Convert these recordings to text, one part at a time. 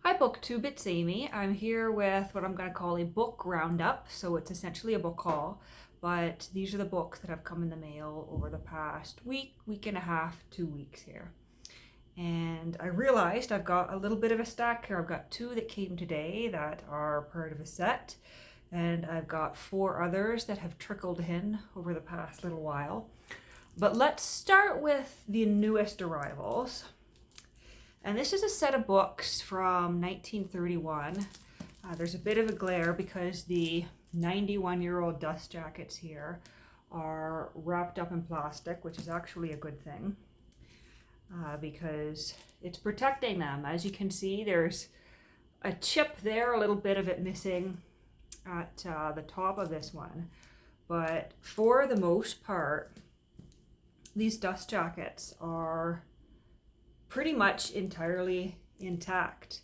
Hi BookTube, it's Amy. I'm here with what I'm going to call a book roundup. So it's essentially a book haul, but these are the books that have come in the mail over the past week and a half, 2 weeks here. And I realized I've got a little bit of a stack here. I've got two that came today that are part of a set, and I've got four others that have trickled in over the past little while. But let's start with the newest arrivals. And this is a set of books from 1931. There's a bit of a glare because the 91-year-old dust jackets here are wrapped up in plastic, which is actually a good thing because it's protecting them. As you can see, there's a chip there, a little bit of it missing at the top of this one. But for the most part, these dust jackets are pretty much entirely intact.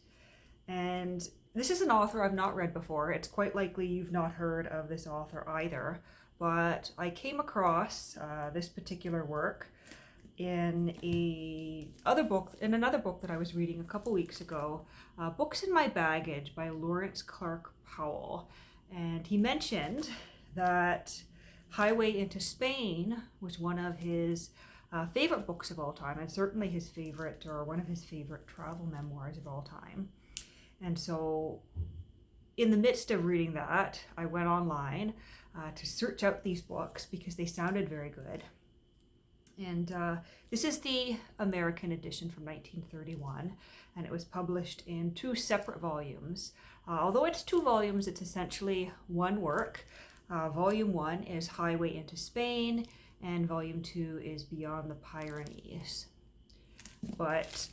And this is an author I've not read before. It's quite likely you've not heard of this author either, but I came across this particular work in another book that I was reading a couple weeks ago, Books in My Baggage by Lawrence Clark Powell. And he mentioned that Highway into Spain was one of his favorite books of all time, and certainly his favorite, or one of his favorite travel memoirs of all time. And so in the midst of reading that, I went online to search out these books because they sounded very good. And this is the American edition from 1931, and it was published in two separate volumes. Although it's two volumes, it's essentially one work. Volume 1 is Highway into Spain, and Volume 2 is Beyond the Pyrenees. But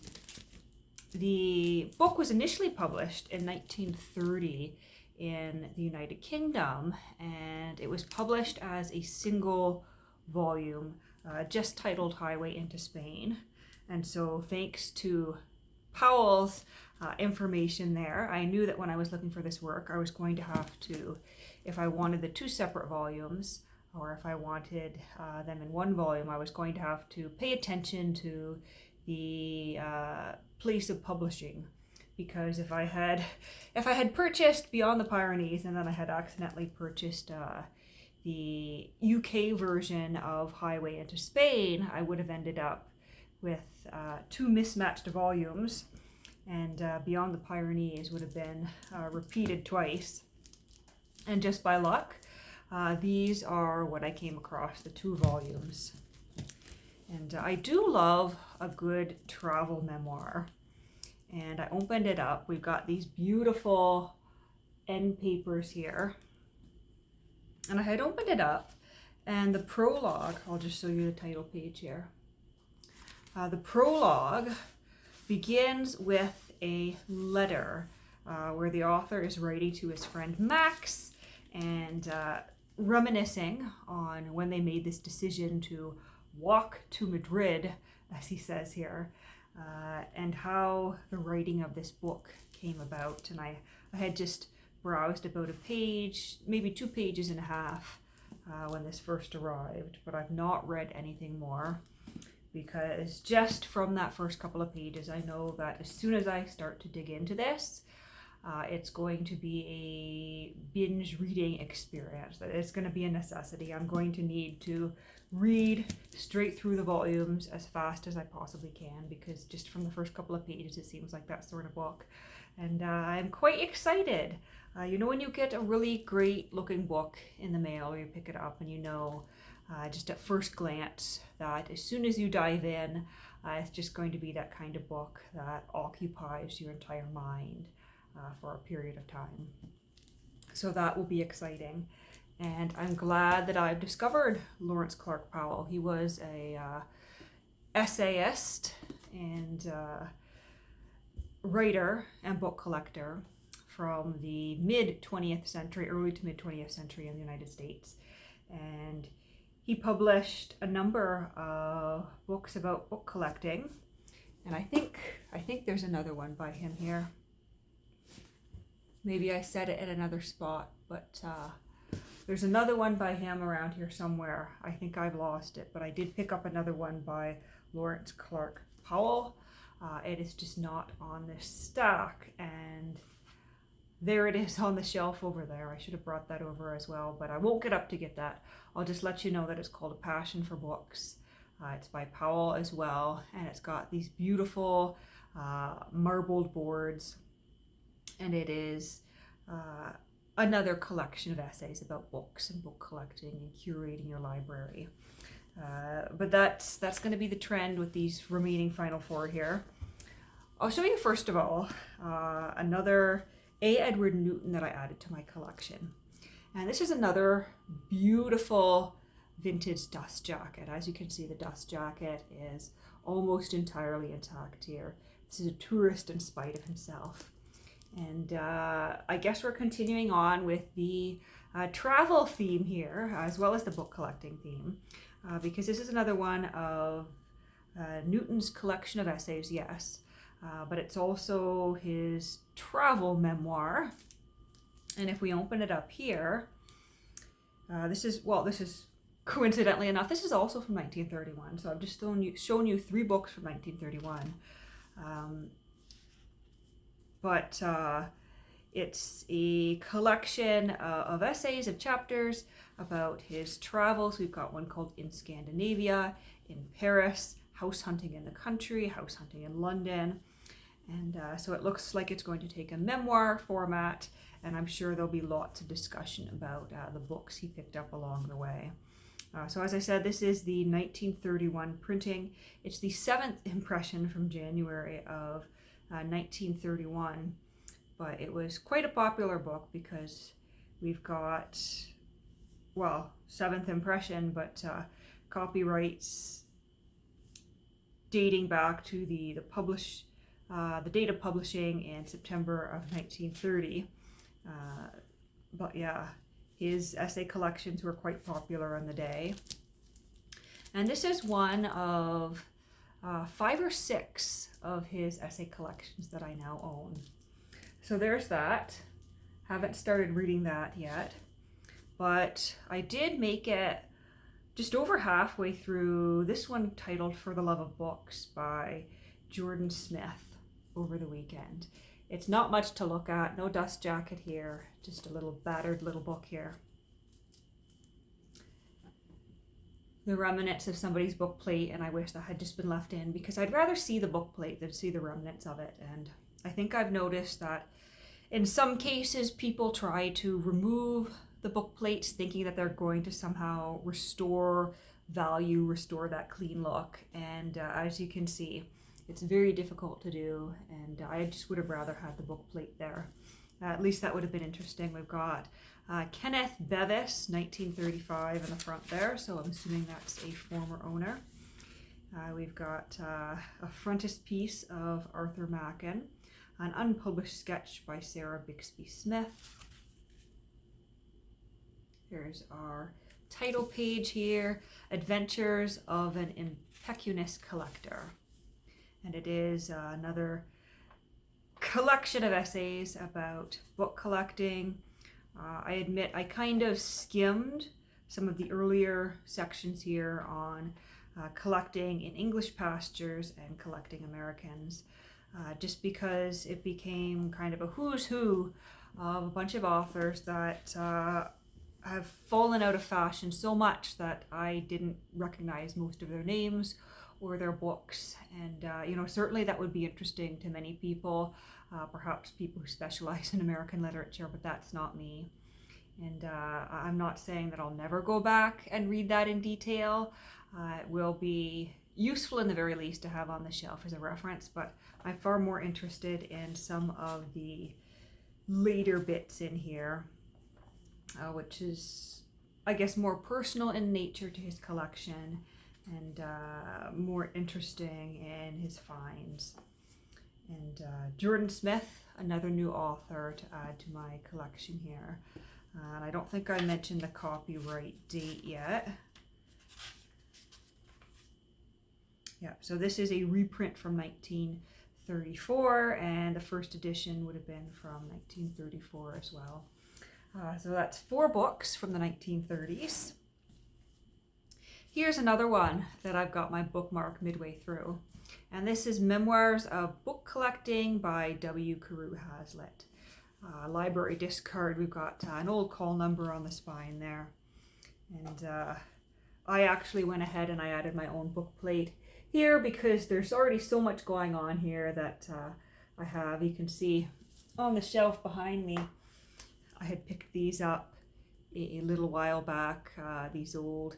the book was initially published in 1930 in the United Kingdom, and it was published as a single volume, just titled Highway into Spain. And so thanks to Powell's information there, I knew that when I was looking for this work, I was going to have to, if I wanted the two separate volumes, or if I wanted them in one volume, I was going to have to pay attention to the place of publishing, because if I had purchased Beyond the Pyrenees and then I had accidentally purchased the UK version of Highway into Spain, I would have ended up with two mismatched volumes, and Beyond the Pyrenees would have been repeated twice. And just by luck, these are what I came across, the two volumes. And I do love a good travel memoir. And I opened it up. We've got these beautiful end papers here. And I had opened it up, and the prologue, I'll just show you the title page here. The prologue begins with a letter where the author is writing to his friend Max and reminiscing on when they made this decision to walk to Madrid, as he says here, and how the writing of this book came about. And I had just browsed about a page, maybe 2 pages and a half when this first arrived, but I've not read anything more, because just from that first couple of pages, I know that as soon as I start to dig into this, it's going to be a binge reading experience. That it's going to be a necessity. I'm going to need to read straight through the volumes as fast as I possibly can, because just from the first couple of pages, it seems like that sort of book. And I'm quite excited. You know when you get a really great looking book in the mail, or you pick it up and you know just at first glance that as soon as you dive in, it's just going to be that kind of book that occupies your entire mind for a period of time. So that will be exciting. And I'm glad that I've discovered Lawrence Clark Powell. He was a essayist and writer and book collector from the mid-20th century, early to mid-20th century in the United States. And he published a number of books about book collecting. And I think there's another one by him here. Maybe I said it at another spot, but there's another one by him around here somewhere. I think I've lost it, but I did pick up another one by Lawrence Clark Powell. It is just not on this stack, and there it is on the shelf over there. I should have brought that over as well, but I won't get up to get that. I'll just let you know that it's called A Passion for Books. It's by Powell as well, and it's got these beautiful marbled boards, and it is another collection of essays about books and book collecting and curating your library. But that's going to be the trend with these remaining final four here. I'll show you first of all another A. Edward Newton that I added to my collection. And this is another beautiful vintage dust jacket. As you can see, the dust jacket is almost entirely intact here. This is a tourist in spite of himself. And I guess we're continuing on with the travel theme here, as well as the book collecting theme, because this is another one of Newton's collection of essays, yes, but it's also his travel memoir. And if we open it up here, this is coincidentally enough, this is also from 1931. So I've just shown you 3 books from 1931. But it's a collection of essays, of chapters about his travels. We've got one called In Scandinavia, in Paris, House Hunting in the Country, House Hunting in London. And so it looks like it's going to take a memoir format, and I'm sure there'll be lots of discussion about the books he picked up along the way. So as I said, this is the 1931 printing. It's the 7th impression from January of 1931, but it was quite a popular book because we've got, well, 7th impression, but copyrights dating back to the date of publishing in September of 1930. But yeah, his essay collections were quite popular on the day. And this is one of 5 or 6 of his essay collections that I now own. So there's that. Haven't started reading that yet, but I did make it just over halfway through this one titled For the Love of Books by Jordan Smith over the weekend. It's not much to look at, no dust jacket here, just a little battered little book here. The remnants of somebody's book plate, and I wish that had just been left in because I'd rather see the book plate than see the remnants of it. And I think I've noticed that in some cases people try to remove the book plates thinking that they're going to somehow restore value, restore that clean look. And as you can see, it's very difficult to do, and I just would have rather had the book plate there. At least that would have been interesting. We've got Kenneth Bevis, 1935 in the front there, so I'm assuming that's a former owner. We've got a frontispiece of Arthur Machen, an unpublished sketch by Sarah Bixby Smith. Here's our title page here, Adventures of an Impeccinous Collector. And it is another collection of essays about book collecting. I admit I kind of skimmed some of the earlier sections here on collecting in English pastures and collecting Americans, just because it became kind of a who's who of a bunch of authors that have fallen out of fashion so much that I didn't recognize most of their names or their books. And certainly that would be interesting to many people, perhaps people who specialize in American literature, but that's not me. And I'm not saying that I'll never go back and read that in detail. It will be useful in the very least to have on the shelf as a reference, but I'm far more interested in some of the later bits in here, which is, I guess, more personal in nature to his collection and more interesting in his finds. And Jordan Smith, another new author to add to my collection here. And I don't think I mentioned the copyright date yet. Yeah, so this is a reprint from 1934, and the first edition would have been from 1934 as well. So that's 4 books from the 1930s. Here's another one that I've got my bookmark midway through. And this is Memoirs of Book Collecting by W. Kuru Hazlitt. Library discard, we've got an old call number on the spine there. And I actually went ahead and I added my own book plate here because there's already so much going on here that I have. You can see on the shelf behind me, I had picked these up a little while back, these old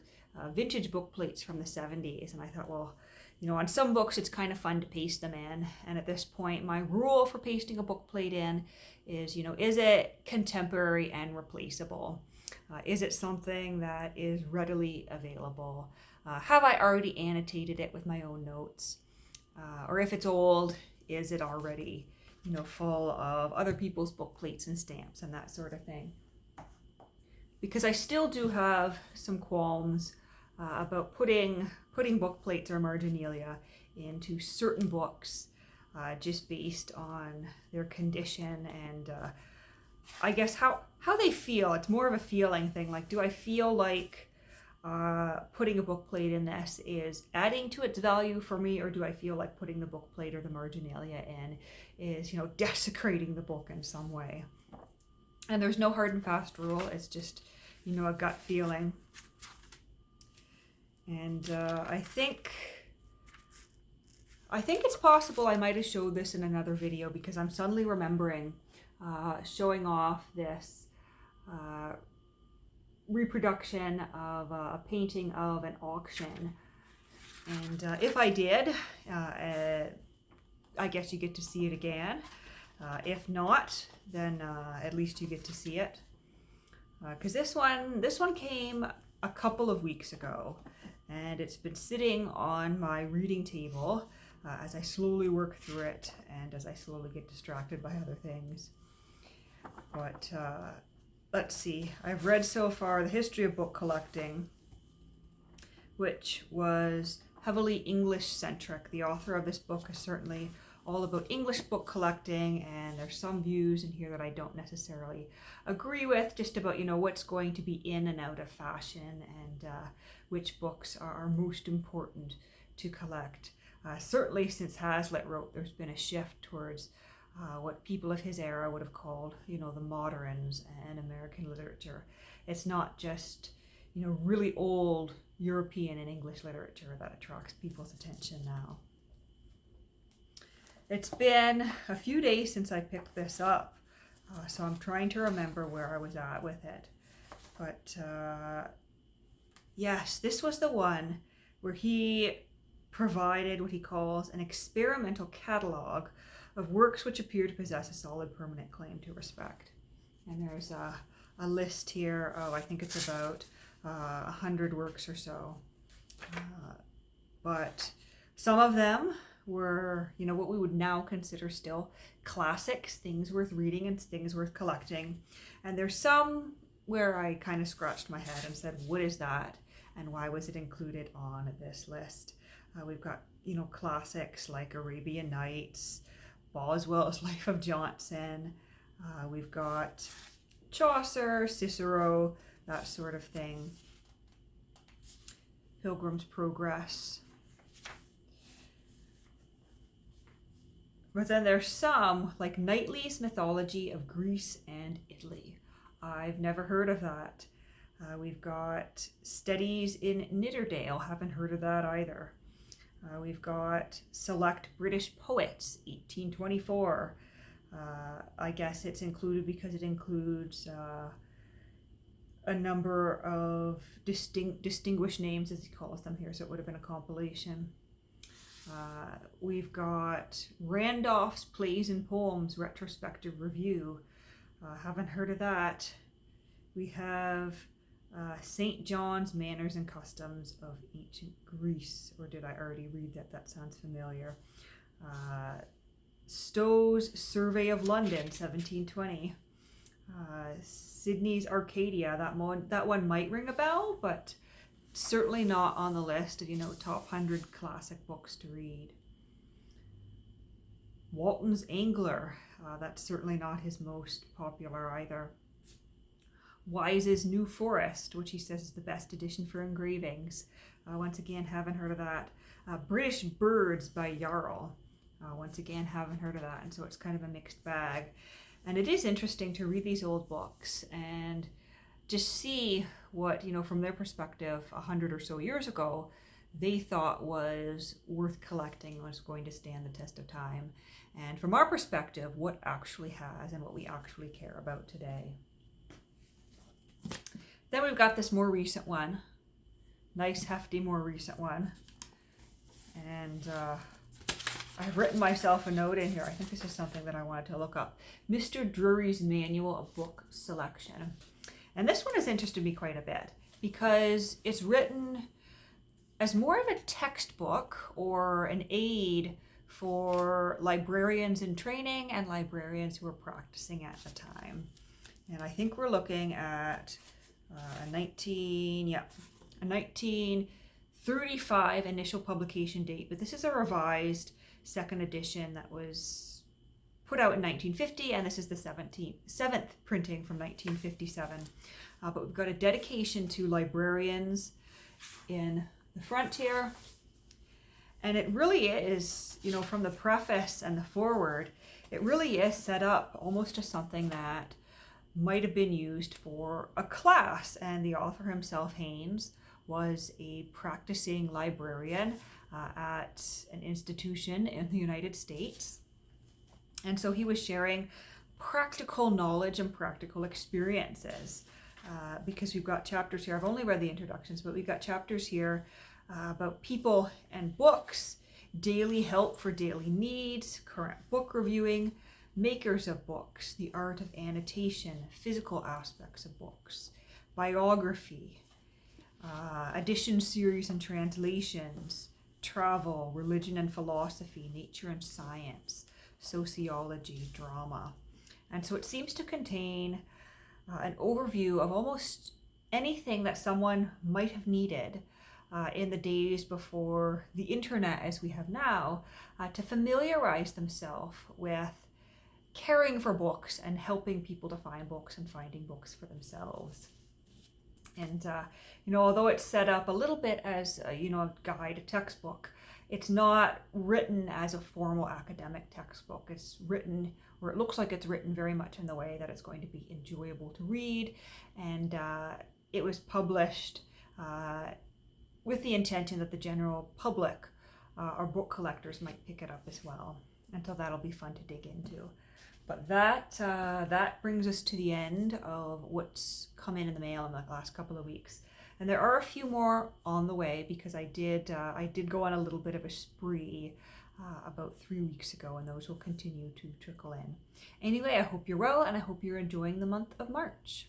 vintage book plates from the 70s. And I thought, well, you know, on some books it's kind of fun to paste them in. And at this point, my rule for pasting a book plate in is, you know, is it contemporary and replaceable? Is it something that is readily available? Have I already annotated it with my own notes? Or if it's old, is it already, you know, full of other people's book plates and stamps and that sort of thing? Because I still do have some qualms about putting book plates or marginalia into certain books just based on their condition and I guess how they feel. It's more of a feeling thing. Like, do I feel like putting a book plate in this is adding to its value for me, or do I feel like putting the book plate or the marginalia in is, you know, desecrating the book in some way? And there's no hard and fast rule. It's just, you know, a gut feeling. And I think it's possible I might have showed this in another video because I'm suddenly remembering showing off this reproduction of a painting of an auction. And if I did, I guess you get to see it again. If not, then at least you get to see it. Because this one came a couple of weeks ago, and it's been sitting on my reading table as I slowly work through it and as I slowly get distracted by other things. But let's see, I've read so far The History of Book Collecting, which was heavily English-centric. The author of this book is certainly all about English book collecting, and there's some views in here that I don't necessarily agree with, just about, you know, what's going to be in and out of fashion and which books are most important to collect. Certainly since Hazlitt wrote, there's been a shift towards what people of his era would have called, you know, the moderns and American literature. It's not just, you know, really old European and English literature that attracts people's attention now. It's been a few days since I picked this up, so I'm trying to remember where I was at with it. But yes, this was the one where he provided what he calls an experimental catalog of works which appear to possess a solid permanent claim to respect. And there's a list here of, I think it's about 100 works or so. But some of them were, you know, what we would now consider still classics, things worth reading and things worth collecting. And there's some where I kind of scratched my head and said, what is that? And why was it included on this list? We've got, you know, classics like Arabian Nights, Boswell's Life of Johnson. We've got Chaucer, Cicero, that sort of thing. Pilgrim's Progress. But then there's some, like Knightley's Mythology of Greece and Italy. I've never heard of that. We've got Studies in Nidderdale. Haven't heard of that either. We've got Select British Poets, 1824. I guess it's included because it includes a number of distinguished names, as he calls them here, so it would have been a compilation. We've got Randolph's Plays and Poems Retrospective Review. Haven't heard of that. We have St. John's Manners and Customs of Ancient Greece. Or did I already read that? That sounds familiar. Stowe's Survey of London, 1720. Sidney's Arcadia. That one might ring a bell, but certainly not on the list of, you know, top 100 classic books to read. Walton's Angler. That's certainly not his most popular either. Wise's New Forest, which he says is the best edition for engravings. Once again, haven't heard of that. British Birds by Jarl. Once again, haven't heard of that. And so it's kind of a mixed bag. And it is interesting to read these old books and just see what, from their perspective, 100 or so years ago, they thought was worth collecting, was going to stand the test of time. And from our perspective, what actually has and what we actually care about today. Then we've got this more recent one. Nice, hefty, more recent one. And I've written myself a note in here. I think this is something that I wanted to look up. Mr. Drury's Manual of Book Selection. And this one has interested me quite a bit because it's written as more of a textbook or an aid for librarians in training and librarians who are practicing at the time. And I think we're looking at a 1935 initial publication date, but this is a revised second edition that was put out in 1950, and this is the 7th printing from 1957. But we've got a dedication to librarians in the front here. And it really is, from the preface and the foreword, it really is set up almost as something that might have been used for a class. And the author himself, Haynes, was a practicing librarian at an institution in the United States. And so he was sharing practical knowledge and practical experiences because we've got chapters here. I've only read the introductions, but we've got chapters here about people and books, daily help for daily needs, current book reviewing, makers of books, the art of annotation, physical aspects of books, biography, edition series and translations, travel, religion and philosophy, nature and science, sociology, drama. And so it seems to contain an overview of almost anything that someone might have needed in the days before the internet as we have now, to familiarize themselves with caring for books and helping people to find books and finding books for themselves. And, although it's set up a little bit as, a guide, a textbook, it's not written as a formal academic textbook. It's written, or it looks like it's written very much in the way that it's going to be enjoyable to read. And it was published with the intention that the general public or book collectors might pick it up as well. And so that'll be fun to dig into. But that brings us to the end of what's come in the mail in the last couple of weeks. And there are a few more on the way because I did go on a little bit of a spree about 3 weeks ago, and those will continue to trickle in. Anyway, I hope you're well, and I hope you're enjoying the month of March.